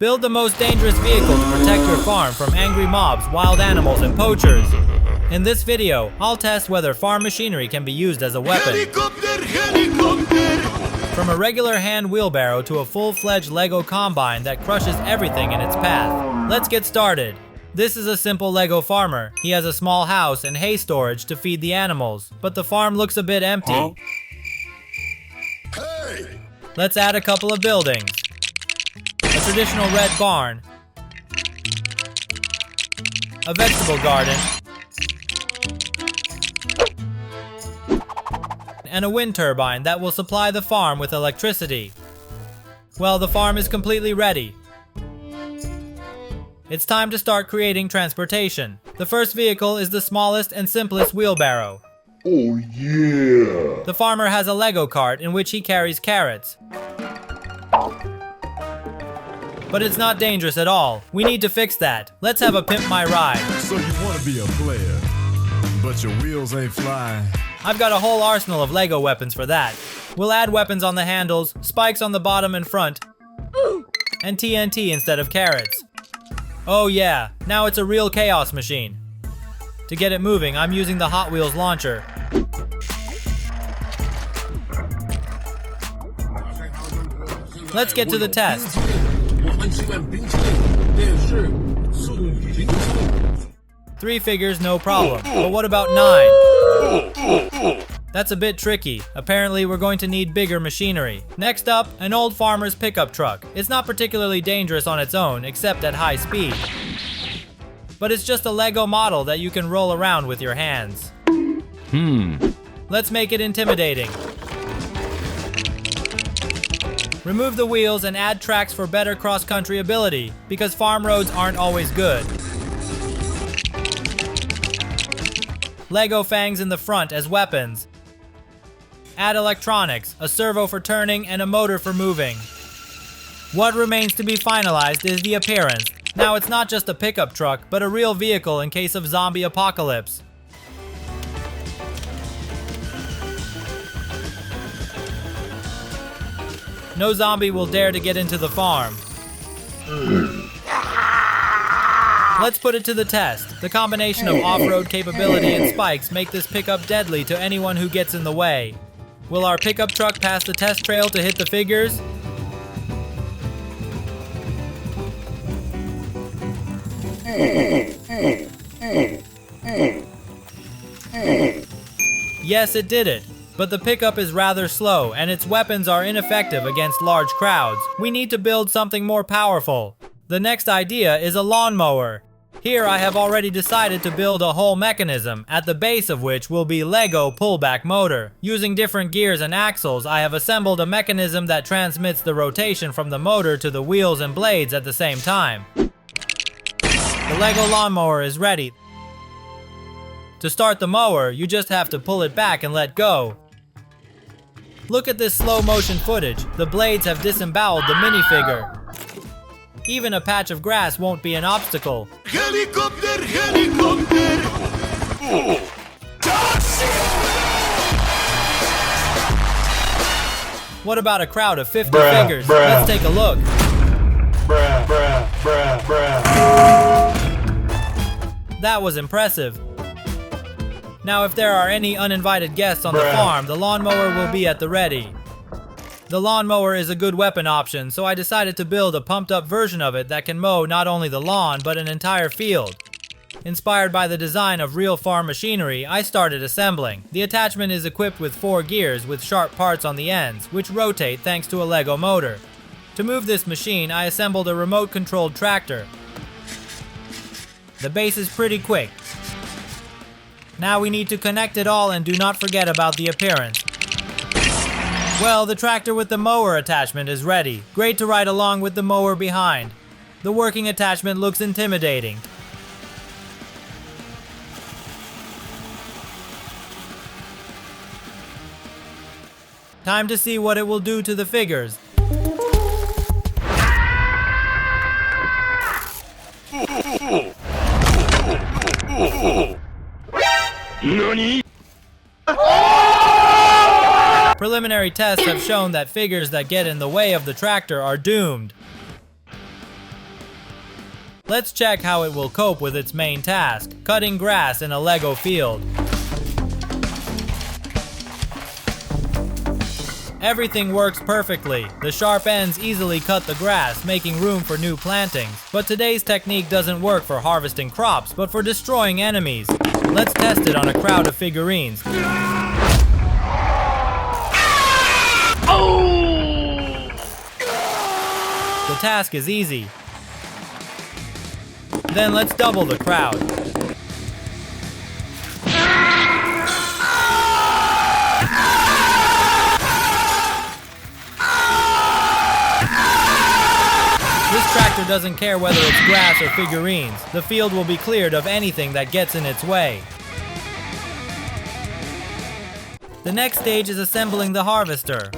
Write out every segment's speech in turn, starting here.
Build the most dangerous vehicle to protect your farm from angry mobs, wild animals, and poachers. In this video, I'll test whether farm machinery can be used as a weapon. Helicopter! From a regular hand wheelbarrow to a full-fledged Lego combine that crushes everything in its path. Let's get started. This is a simple Lego farmer. He has a small house and hay storage to feed the animals, but the farm looks a bit empty. Hey! Let's add a couple of buildings. A traditional red barn, a vegetable garden, and a wind turbine that will supply the farm with electricity. Well, the farm is completely ready. It's time to start creating transportation. The first vehicle is the smallest and simplest wheelbarrow. Oh yeah! The farmer has a Lego cart in which he carries carrots. But it's not dangerous at all. We need to fix that. Let's have a pimp my ride. So you want to be a player, but your wheels ain't flying. I've got a whole arsenal of Lego weapons for that. We'll add weapons on the handles, spikes on the bottom and front, and TNT instead of carrots. Oh yeah, now it's a real chaos machine. To get it moving, I'm using the Hot Wheels launcher. Let's get to the test. 3 figures, no problem. But what about 9? That's a bit tricky. Apparently, we're going to need bigger machinery. Next up, an old farmer's pickup truck. It's not particularly dangerous on its own, except at high speed. But it's just a Lego model that you can roll around with your hands. Let's make it intimidating. Remove the wheels and add tracks for better cross-country ability, because farm roads aren't always good. Lego fangs in the front as weapons. Add electronics, a servo for turning and a motor for moving. What remains to be finalized is the appearance. Now it's not just a pickup truck, but a real vehicle in case of zombie apocalypse. No zombie will dare to get into the farm. Let's put it to the test. The combination of off-road capability and spikes make this pickup deadly to anyone who gets in the way. Will our pickup truck pass the test trail to hit the figures? Yes, it did it. But the pickup is rather slow, and its weapons are ineffective against large crowds. We need to build something more powerful. The next idea is a lawnmower. Here I have already decided to build a whole mechanism, at the base of which will be Lego pullback motor. Using different gears and axles, I have assembled a mechanism that transmits the rotation from the motor to the wheels and blades at the same time. The Lego lawnmower is ready. To start the mower, you just have to pull it back and let go. Look at this slow motion footage. The blades have disemboweled the minifigure. Even a patch of grass won't be an obstacle. Helicopter! Helicopter! What about a crowd of 50 figures? Let's take a look. That was impressive. Now, if there are any uninvited guests on the farm, the lawnmower will be at the ready. The lawnmower is a good weapon option, so I decided to build a pumped-up version of it that can mow not only the lawn, but an entire field. Inspired by the design of real farm machinery, I started assembling. The attachment is equipped with 4 gears with sharp parts on the ends, which rotate thanks to a Lego motor. To move this machine, I assembled a remote-controlled tractor. The base is pretty quick. Now we need to connect it all and do not forget about the appearance. Well, the tractor with the mower attachment is ready. Great to ride along with the mower behind. The working attachment looks intimidating. Time to see what it will do to the figures. Nani? Preliminary tests have shown that figures that get in the way of the tractor are doomed. Let's check how it will cope with its main task, cutting grass in a Lego field. Everything works perfectly. The sharp ends easily cut the grass, making room for new plantings. But today's technique doesn't work for harvesting crops, but for destroying enemies. Let's test it on a crowd of figurines. The task is easy. Then let's double the crowd. This tractor doesn't care whether it's grass or figurines. The field will be cleared of anything that gets in its way. The next stage is assembling the harvester.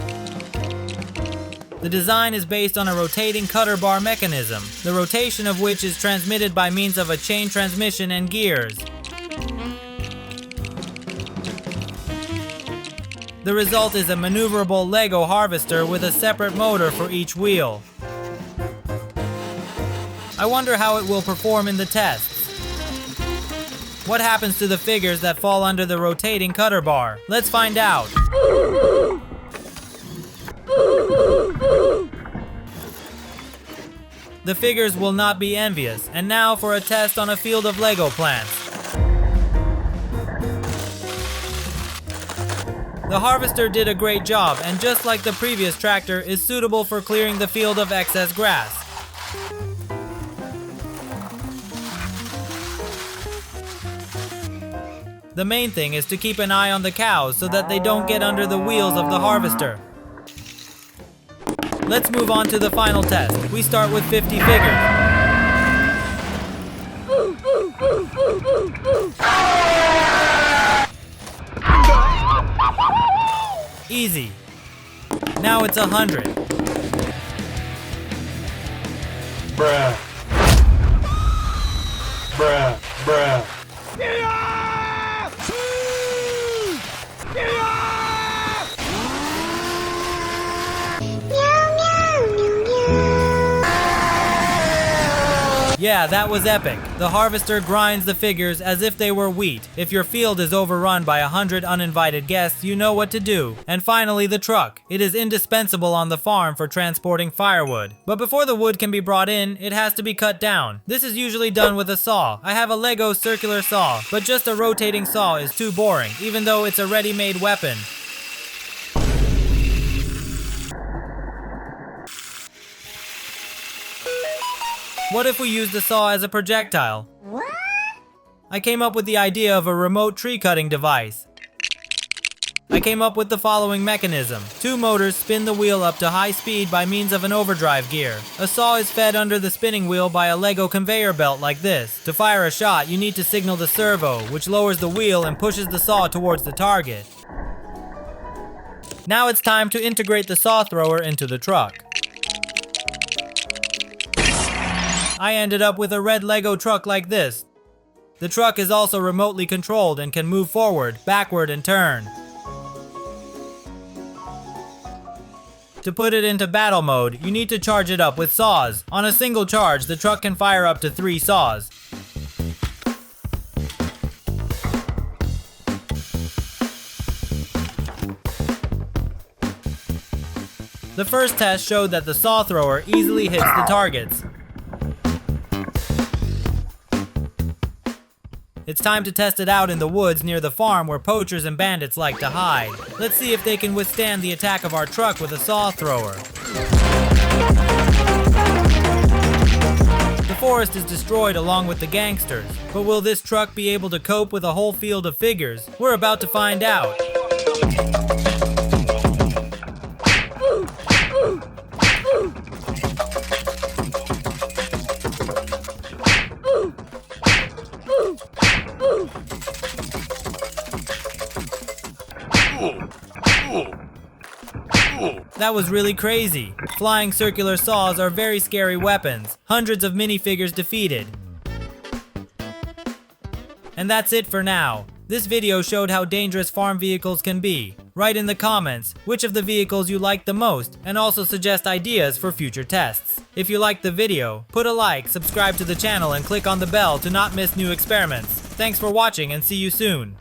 The design is based on a rotating cutter bar mechanism, the rotation of which is transmitted by means of a chain transmission and gears. The result is a maneuverable Lego harvester with a separate motor for each wheel. I wonder how it will perform in the tests. What happens to the figures that fall under the rotating cutter bar? Let's find out. The figures will not be envious. And now for a test on a field of Lego plants. The harvester did a great job, and just like the previous tractor, is suitable for clearing the field of excess grass. The main thing is to keep an eye on the cows so that they don't get under the wheels of the harvester. Let's move on to the final test. We start with 50 figures. Easy. Now it's 100. Bruh. Bruh. Bruh. Yeah, that was epic. The harvester grinds the figures as if they were wheat. If your field is overrun by 100 uninvited guests, you know what to do. And finally, the truck. It is indispensable on the farm for transporting firewood. But before the wood can be brought in, it has to be cut down. This is usually done with a saw. I have a Lego circular saw, but just a rotating saw is too boring, even though it's a ready-made weapon. What if we use the saw as a projectile? What? I came up with the idea of a remote tree cutting device. I came up with the following mechanism. Two motors spin the wheel up to high speed by means of an overdrive gear. A saw is fed under the spinning wheel by a Lego conveyor belt like this. To fire a shot, you need to signal the servo, which lowers the wheel and pushes the saw towards the target. Now it's time to integrate the saw thrower into the truck. I ended up with a red Lego truck like this. The truck is also remotely controlled and can move forward, backward, and turn. To put it into battle mode, you need to charge it up with saws. On a single charge, the truck can fire up to 3 saws. The first test showed that the saw thrower easily hits the targets. It's time to test it out in the woods near the farm where poachers and bandits like to hide. Let's see if they can withstand the attack of our truck with a saw thrower. The forest is destroyed along with the gangsters, but will this truck be able to cope with a whole field of figures? We're about to find out. That was really crazy. Flying circular saws are very scary weapons. Hundreds of minifigures defeated. And that's it for now. This video showed how dangerous farm vehicles can be. Write in the comments which of the vehicles you like the most, and also suggest ideas for future tests. If you liked the video, put a like, subscribe to the channel, and click on the bell to not miss new experiments. Thanks for watching and see you soon.